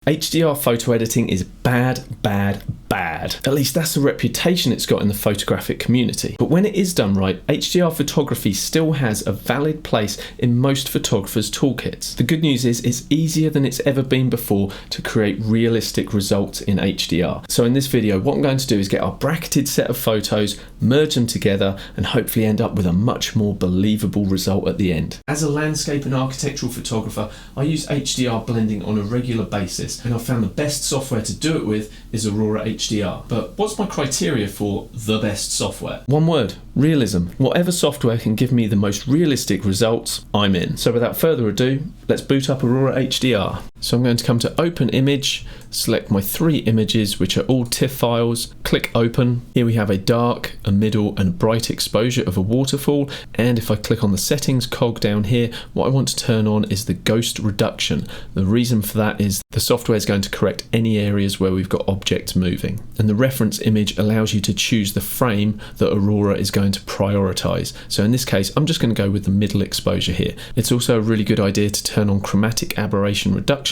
HDR photo editing is bad. At least that's the reputation it's got in the photographic community. But when it is done right, HDR photography still has a valid place in most photographers' toolkits. The good news is it's easier than it's ever been before to create realistic results in HDR. So in this video, what I'm going to do is get our bracketed set of photos, merge them together, and hopefully end up with a much more believable result at the end. As a landscape and architectural photographer, I use HDR blending on a regular basis, and I found the best software to do it with is Aurora HDR. But what's my criteria for the best software? One word: realism. Whatever software can give me the most realistic results, I'm in. So without further ado, let's boot up Aurora HDR. So I'm going to come to Open Image, select my 3 images, which are all TIFF files, click Open. Here we have a dark, a middle, and a bright exposure of a waterfall. And if I click on the settings cog down here, what I want to turn on is the ghost reduction. The reason for that is the software is going to correct any areas where we've got objects moving. And the reference image allows you to choose the frame that Aurora is going to prioritize. So in this case, I'm just going to go with the middle exposure here. It's also a really good idea to turn on Chromatic Aberration reduction,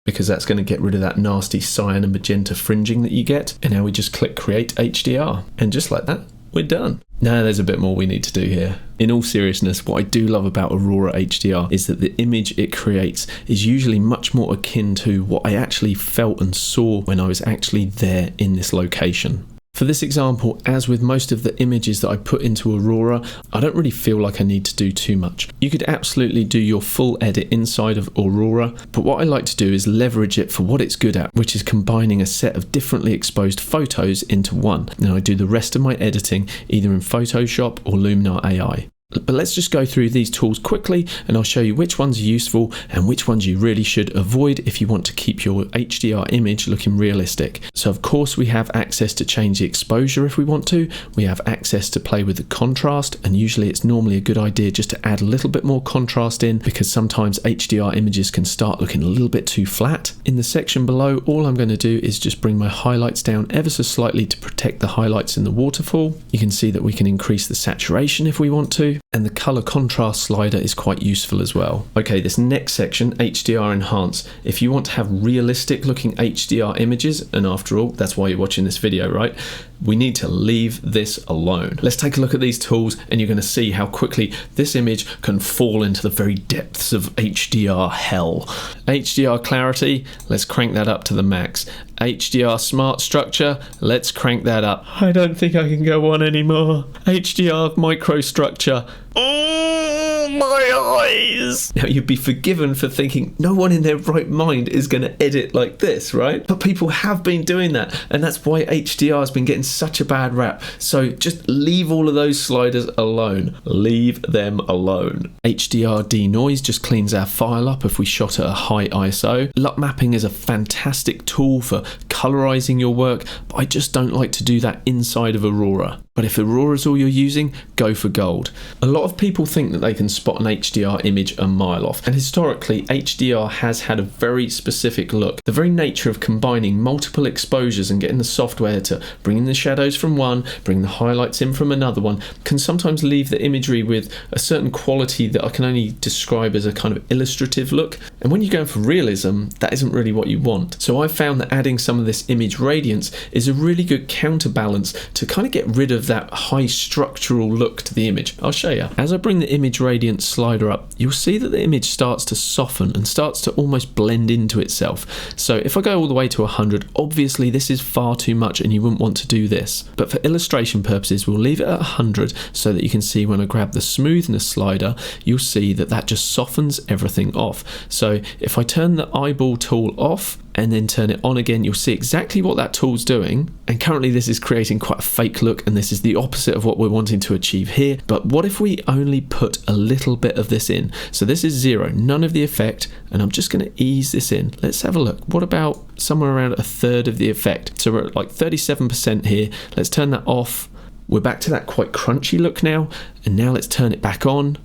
because that's going to get rid of that nasty cyan and magenta fringing that you get. And now we just click Create HDR, and just like that, we're done. Now there's a bit more we need to do here. In all seriousness, what I do love about Aurora HDR is that the image it creates is usually much more akin to what I actually felt and saw when I was actually there in this location. For this example, as with most of the images that I put into Aurora, I don't really feel like I need to do too much. You could absolutely do your full edit inside of Aurora, but what I like to do is leverage it for what it's good at, which is combining a set of differently exposed photos into one. Now I do the rest of my editing either in Photoshop or Luminar AI. But let's just go through these tools quickly, and I'll show you which ones are useful and which ones you really should avoid if you want to keep your HDR image looking realistic. So of course we have access to change the exposure if we want to. We have access to play with the contrast, and usually it's normally a good idea just to add a little bit more contrast in, because sometimes HDR images can start looking a little bit too flat. In the section below, all I'm going to do is just bring my highlights down ever so slightly to protect the highlights in the waterfall. You can see that we can increase the saturation if we want to, and the color contrast slider is quite useful as well. Okay, this next section, Hdr Enhance. If you want to have realistic looking HDR images, and after all, that's why you're watching this video, right? We need to leave this alone. Let's take a look at these tools, and you're going to see how quickly this image can fall into the very depths of HDR hell. HDR clarity, let's crank that up to the max. HDR smart structure, let's crank that up. I don't think I can go on anymore. HDR microstructure. Oh, my eyes! Now, you'd be forgiven for thinking no one in their right mind is going to edit like this, right? But people have been doing that, and that's why HDR has been getting such a bad rap. So just leave all of those sliders alone. Leave them alone. HDR denoise just cleans our file up if we shot at a high ISO. LUT mapping is a fantastic tool for colorizing your work, but I just don't like to do that inside of Aurora. But if Aurora is all you're using, go for gold. A lot of people think that they can spot an HDR image a mile off, and historically HDR has had a very specific look. The very nature of combining multiple exposures and getting the software to bring in the shadows from one, bring the highlights in from another one, can sometimes leave the imagery with a certain quality that I can only describe as a kind of illustrative look. And when you're going for realism, that isn't really what you want. So I've found that adding some of this image radiance is a really good counterbalance to kind of get rid of that high structural look to the image. I'll show you. As I bring the image radiance slider up, you'll see that the image starts to soften and starts to almost blend into itself. So if I go all the way to 100, obviously this is far too much and you wouldn't want to do this. But for illustration purposes, we'll leave it at 100 so that you can see when I grab the smoothness slider, you'll see that that just softens everything off. So if I turn the eyeball tool off and then turn it on again, you'll see exactly what that tool's doing. And currently this is creating quite a fake look, and this is the opposite of what we're wanting to achieve here. But what if we only put a little bit of this in? So this is 0, none of the effect, and I'm just going to ease this in. Let's have a look. What about somewhere around a third of the effect? So we're at like 37% here. Let's turn that off. We're back to that quite crunchy look now, and now let's turn it back on.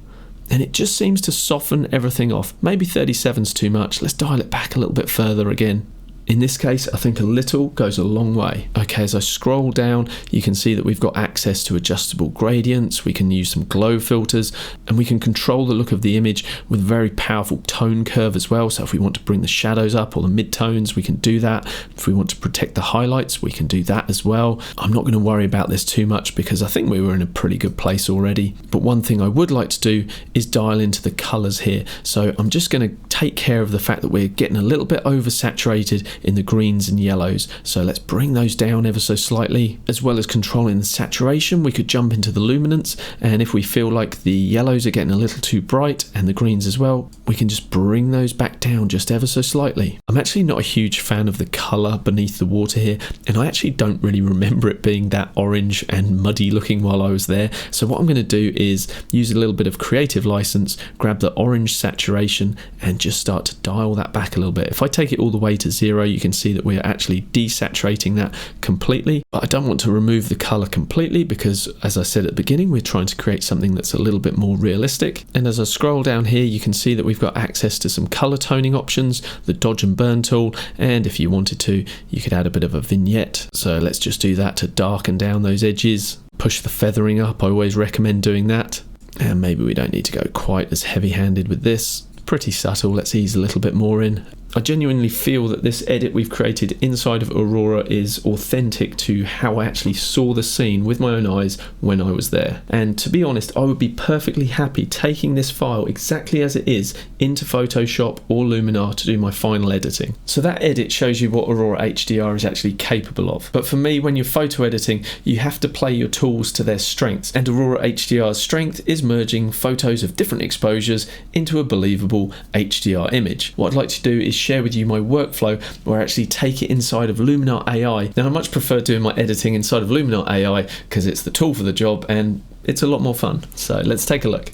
And it just seems to soften everything off. Maybe 37's too much. Let's dial it back a little bit further again. In this case, I think a little goes a long way. Okay, as I scroll down, you can see that we've got access access to adjustable gradients, we can use some glow filters, and we can control the look of the image with a very powerful tone curve as well. So if we want to bring the shadows up or the mid-tones, we can do that. If we want to protect the highlights, we can do that as well. I'm not going to worry about this too much because I think we were in a pretty good place already. But one thing I would like to do is dial into the colors here. So I'm just going to take care of the fact that we're getting a little bit oversaturated in the greens and yellows. So let's bring those down ever so slightly. As well as controlling the saturation, we could jump into the luminance, and if we feel like the yellows are getting a little too bright and the greens as well, we can just bring those back down just ever so slightly. I'm actually not a huge fan of the color beneath the water here, and I actually don't really remember it being that orange and muddy looking while I was there. So what I'm going to do is use a little bit of creative license, grab the orange saturation and just start to dial that back a little bit. If I take it all the way to 0, you can see that we're actually desaturating that completely, but I don't want to remove the color completely because, as I said at the beginning, we're trying to create something that's a little bit more realistic. And as I scroll down here, you can see that we've got access to some color toning options, the dodge and burn tool, and if you wanted to, you could add a bit of a vignette. So let's just do that to darken down those edges. Push the feathering up, I always recommend doing that. And maybe we don't need to go quite as heavy-handed with this. Pretty subtle, let's ease a little bit more in. I genuinely feel that this edit we've created inside of Aurora is authentic to how I actually saw the scene with my own eyes when I was there. And to be honest, I would be perfectly happy taking this file exactly as it is into Photoshop or Luminar to do my final editing. So that edit shows you what Aurora HDR is actually capable of. But for me, when you're photo editing, you have to play your tools to their strengths. And Aurora HDR's strength is merging photos of different exposures into a believable HDR image. What I'd like to do is share with you my workflow where I actually take it inside of Luminar AI. Now I much prefer doing my editing inside of Luminar AI because it's the tool for the job and it's a lot more fun. So let's take a look.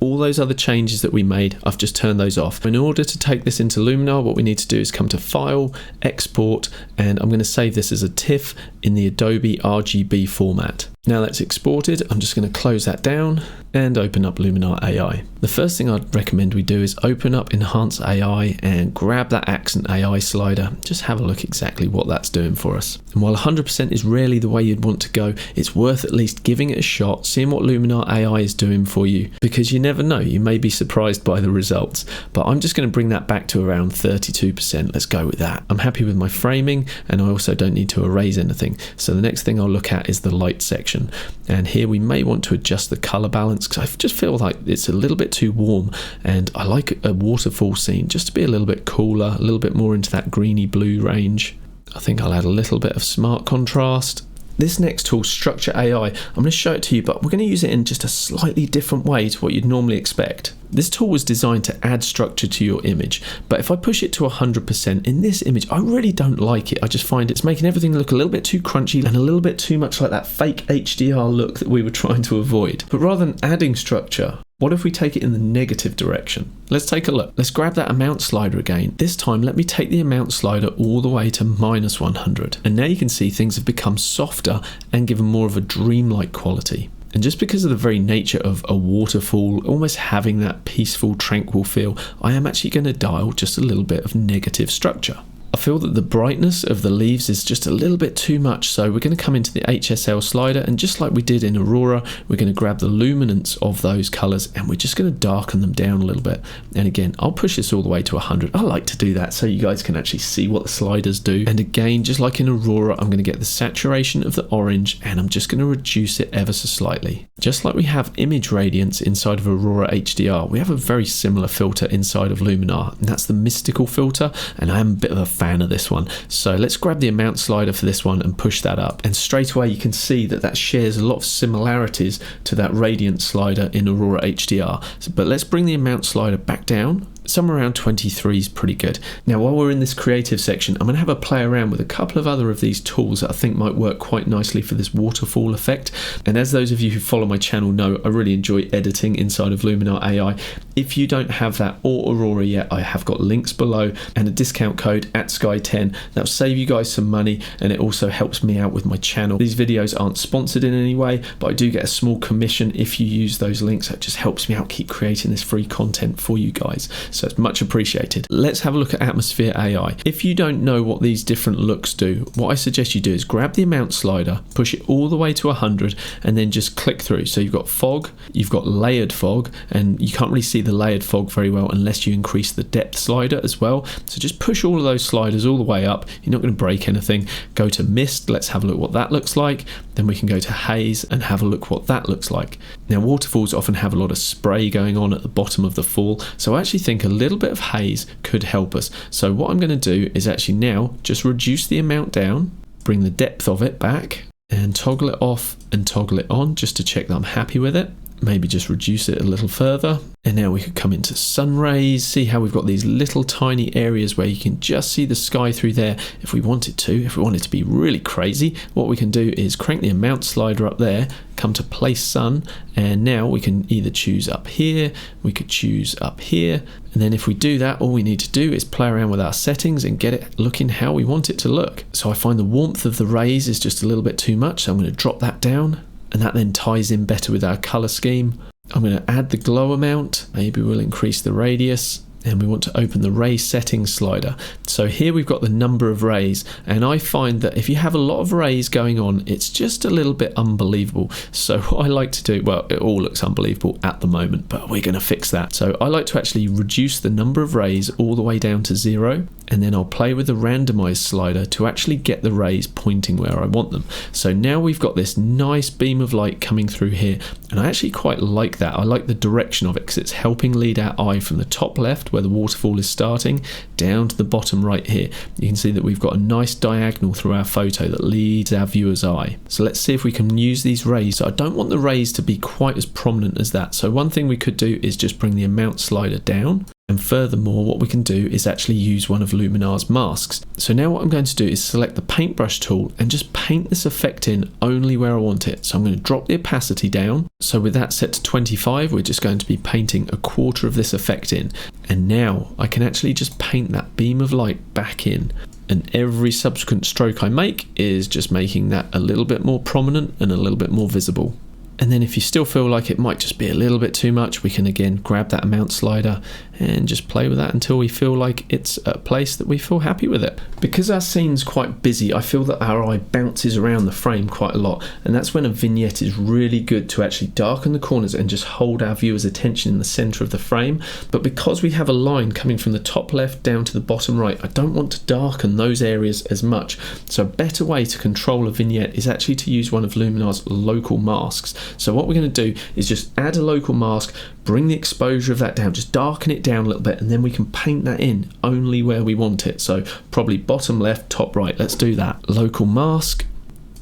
All those other changes that we made, I've just turned those off. In order to take this into Luminar, what we need to do is come to File, Export, and I'm going to save this as a TIFF in the Adobe RGB format. Now that's exported, I'm just going to close that down and open up Luminar AI. The first thing I'd recommend we do is open up Enhance AI and grab that Accent AI slider. Just have a look exactly what that's doing for us. And while 100% is rarely the way you'd want to go, it's worth at least giving it a shot, seeing what Luminar AI is doing for you, because you never know, you may be surprised by the results. But I'm just going to bring that back to around 32%. Let's go with that. I'm happy with my framing and I also don't need to erase anything. So the next thing I'll look at is the light section. And here we may want to adjust the color balance because I just feel like it's a little bit too warm, and I like a waterfall scene just to be a little bit cooler, a little bit more into that greeny blue range. I think I'll add a little bit of smart contrast. This next tool, Structure AI, I'm going to show it to you, but we're going to use it in just a slightly different way to what you'd normally expect. This tool was designed to add structure to your image, but if I push it to 100% in this image, I really don't like it. I just find it's making everything look a little bit too crunchy and a little bit too much like that fake HDR look that we were trying to avoid. But rather than adding structure, what if we take it in the negative direction? Let's take a look. Let's grab that amount slider again. This time, let me take the amount slider all the way to -100. And now you can see things have become softer and given more of a dreamlike quality. And just because of the very nature of a waterfall, almost having that peaceful, tranquil feel, I am actually going to dial just a little bit of negative structure. I feel that the brightness of the leaves is just a little bit too much, so we're going to come into the HSL slider, and just like we did in Aurora, we're going to grab the luminance of those colours and we're just going to darken them down a little bit. And again, I'll push this all the way to 100. I like to do that so you guys can actually see what the sliders do. And again, just like in Aurora, I'm going to get the saturation of the orange and I'm just going to reduce it ever so slightly. Just like we have image radiance inside of Aurora HDR, we have a very similar filter inside of Luminar, and that's the mystical filter, and I am a bit of a fan of this one. So let's grab the amount slider for this one and push that up, and straight away you can see that that shares a lot of similarities to that radiance slider in Aurora HDR. But let's bring the amount slider back down. Somewhere around 23 is pretty good. Now while we're in this creative section, I'm going to have a play around with a couple of other of these tools that I think might work quite nicely for this waterfall effect. And as those of you who follow my channel know, I really enjoy editing inside of Luminar AI. If you don't have that or Aurora yet, I have got links below and a discount code @Sky10. That'll save you guys some money, and it also helps me out with my channel. These videos aren't sponsored in any way, but I do get a small commission if you use those links. That just helps me out keep creating this free content for you guys. so it's much appreciated. Let's have a look at Atmosphere AI. If you don't know what these different looks do, what I suggest you do is grab the amount slider, push it all the way to 100, and then just click through. So you've got fog, you've got layered fog, and you can't really see the layered fog very well unless you increase the depth slider as well. So just push all of those sliders all the way up. You're not going to break anything. Go to mist, let's have a look what that looks like. Then we can go to haze and have a look what that looks like. Now waterfalls often have a lot of spray going on at the bottom of the fall, so I actually think a little bit of haze could help us. So what I'm going to do is actually now just reduce the amount down, bring the depth of it back, and toggle it off and toggle it on just to check that I'm happy with it. Maybe just reduce it a little further. And now we could come into sun rays, see how we've got these little tiny areas where you can just see the sky through there if we wanted to. If we wanted to be really crazy, what we can do is crank the amount slider up there, come to place sun, and now we can either choose up here, we could choose up here, and then if we do that, all we need to do is play around with our settings and get it looking how we want it to look. So I find the warmth of the rays is just a little bit too much, so I'm going to drop that down. And that then ties in better with our color scheme. I'm going to add the glow amount. Maybe we'll increase the radius. And we want to open the ray settings slider. So here we've got the number of rays, and I find that if you have a lot of rays going on, it's just a little bit unbelievable. So what I like to do, well, it all looks unbelievable at the moment, but we're going to fix that. So I like to actually reduce the number of rays all the way down to 0, and then I'll play with the randomize slider to actually get the rays pointing where I want them. So now we've got this nice beam of light coming through here, and I actually quite like that. I like the direction of it because it's helping lead our eye from the top left where the waterfall is starting down to the bottom right here. You can see that we've got a nice diagonal through our photo that leads our viewer's eye. So let's see if we can use these rays. So I don't want the rays to be quite as prominent as that. So one thing we could do is just bring the amount slider down. And furthermore, what we can do is actually use one of Luminar's masks. So now what I'm going to do is select the paintbrush tool and just paint this effect in only where I want it. So I'm going to drop the opacity down. So with that set to 25, we're just going to be painting a quarter of this effect in. And now I can actually just paint that beam of light back in. And every subsequent stroke I make is just making that a little bit more prominent and a little bit more visible. And then if you still feel like it might just be a little bit too much, we can again grab that amount slider and just play with that until we feel like it's at a place that we feel happy with it. Because our scene's quite busy, I feel that our eye bounces around the frame quite a lot, and that's when a vignette is really good to actually darken the corners and just hold our viewer's attention in the center of the frame. But because we have a line coming from the top left down to the bottom right, I don't want to darken those areas as much. So a better way to control a vignette is actually to use one of Luminar's local masks. So what we're going to do is just add a local mask, bring the exposure of that down, just darken it down a little bit, and then we can paint that in only where we want it. So probably bottom left, top right. Let's do that. Local mask,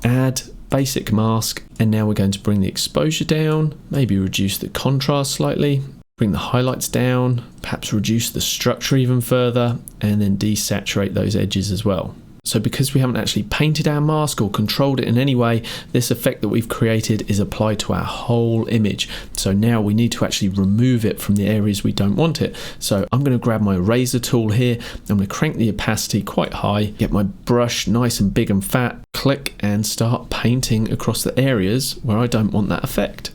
add basic mask, and now we're going to bring the exposure down, maybe reduce the contrast slightly, bring the highlights down, perhaps reduce the structure even further, and then desaturate those edges as well. So because we haven't actually painted our mask or controlled it in any way, this effect that we've created is applied to our whole image. So now we need to actually remove it from the areas we don't want it. So I'm going to grab my eraser tool here. I'm going to crank the opacity quite high, get my brush nice and big and fat, click and start painting across the areas where I don't want that effect.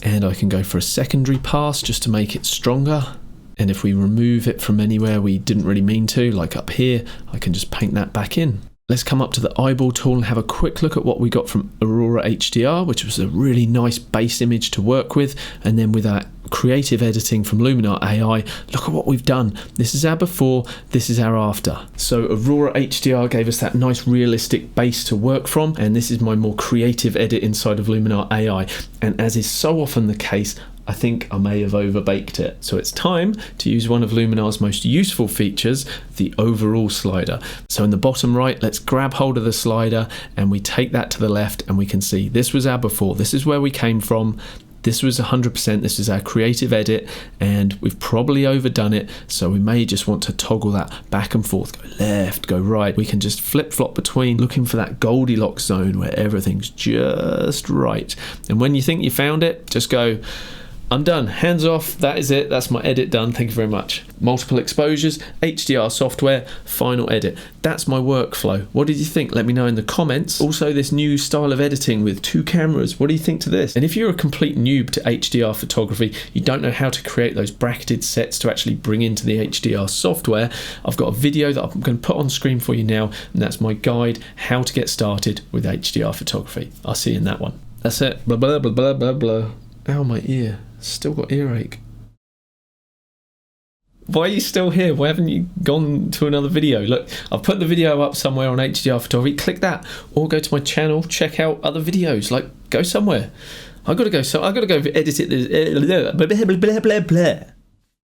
And I can go for a secondary pass just to make it stronger. And if we remove it from anywhere we didn't really mean to, like up here, I can just paint that back in. Let's come up to the eyeball tool and have a quick look at what we got from Aurora HDR, which was a really nice base image to work with. And then with our creative editing from Luminar AI, look at what we've done. This is our before, this is our after. So Aurora HDR gave us that nice realistic base to work from, and this is my more creative edit inside of Luminar AI. And as is so often the case, I think I may have overbaked it. So it's time to use one of Luminar's most useful features, the overall slider. So in the bottom right, let's grab hold of the slider and we take that to the left, and we can see this was our before. This is where we came from. This was 100%, this is our creative edit, and we've probably overdone it, so we may just want to toggle that back and forth, go left, go right. We can just flip-flop between, looking for that Goldilocks zone where everything's just right. And when you think you found it, just go I'm done. Hands off. That is it. That's my edit done. Thank you very much. Multiple exposures, HDR software, final edit. That's my workflow. What did you think? Let me know in the comments. Also, this new style of editing with 2 cameras. What do you think to this? And if you're a complete noob to HDR photography, you don't know how to create those bracketed sets to actually bring into the HDR software, I've got a video that I'm going to put on screen for you now, and that's my guide, how to get started with HDR photography. I'll see you in that one. That's it. Blah, blah, blah, blah, blah, blah. Ow, my ear. Still got earache. Why are you still here? Why haven't you gone to another video? Look, I've put the video up somewhere on HDR photography. Click that, or go to my channel, check out other videos. Like, go somewhere. I gotta go edit it. Blah, blah, blah, blah, blah.